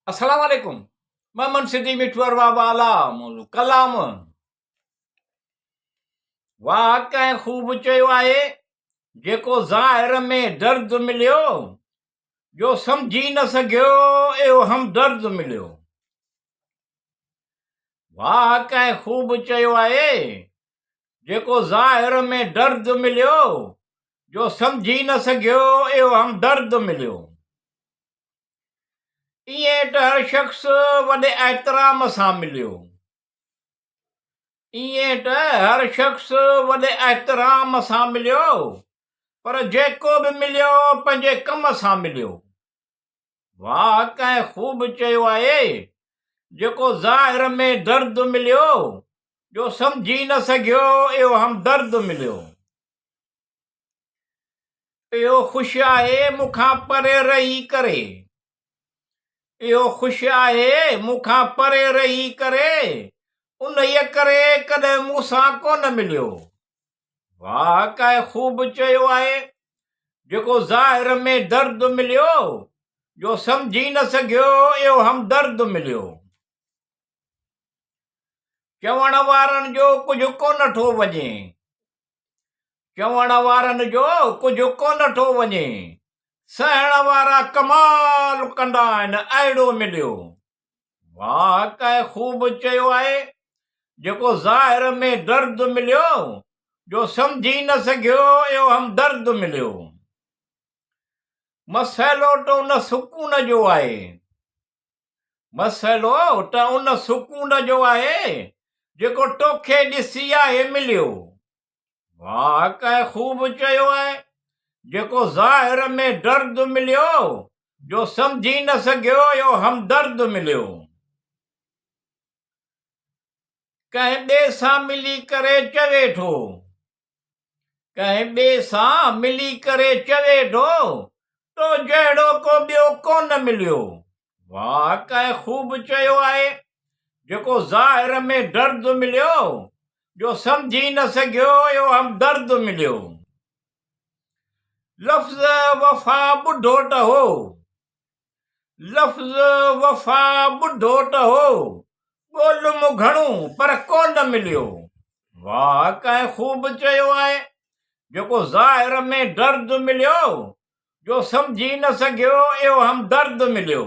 अस्सलाम वालेकुम। मोहम्मद सिद्दीक मिठवर वाला कलाम वाह कंहिं ख़ूब चयो आहे जेको ज़ाहिर में दर्द मिलियो जो सम्झी न सघियो एहो हमदर्द मिलियो। वाह कंहिं ख़ूब चयो आहे जेको ज़ाहिर में दर्द मिलियो जो सम्झी न सघियो एहो हमदर्द मिलियो। इएं त हर शख़्स वॾे एहतराम सां मिलियो। इएं त हर शख़्स वॾे एहतराम सां मिलियो पर जेको बि मिलियो पंहिंजे कम सां मिलियो। वाह कंहिं ख़ूब चयो आहे जेको ज़ाहिर में दर्द मिलियो जो सम्झी न सघियो एहो हमदर्द मिलियो। इहो ख़ुशि आहे मूंखां परे रही करे, इहो ख़ुशि आहे मूंखां परे रही करे उन्हीअ करे कॾहिं मूंसां कोन मिलियो। वाह कंहिं ख़ूब चयो आहे जेको ज़ाहिर में दर्द मिलियो जो सम्झी न सघियो एहो हमदर्द मिलियो। चवण वारनि जो कुझु कोन थो वञे, चवण वारनि जो कुझु कोन थो वञे, सहण वारा कमाल कंदा आहिनि अहिड़ो मिलियो। वाह कंहिं ख़ूब चयो आहे जेको ज़ाहिर में दर्द मिलियो जो सम्झी न सघियो एहो हमदर्द मिलियो। मसइलो त उन सुकून जो आहे, मसइलो त उन सुकून जो आहे जेको तोखे ॾिसी आहे मिलियो। वाह कंहिं ख़ूब चयो आहे जेको ज़ाहिर में दर्द मिलियो जो सम्झी न सघियो एहो हमदर्द मिलियो। कंहिं ॿिए सां मिली करे चवे थो, कंहिं ॿिए सां मिली करे चवे थो तो जहिड़ो को ॿियो कोन मिलियो। वाह कंहिं ख़ूब चयो आहे जेको ज़ाहिर में दर्द मिलियो जो सम्झी न सघियो एहो हमदर्द मिलियो। लफ़्ज़ वफ़ा ॿुधो त हो, लफ़्ज़ वफ़ा ॿुधो त हो ॻोल्हियुमि घणो पर कोन मिलियो। वाह कंहिं ख़ूब चयो आहे जेको ज़ाहिर में दर्द मिलियो जो सम्झी न सघियो एहो हमदर्द मिलियो।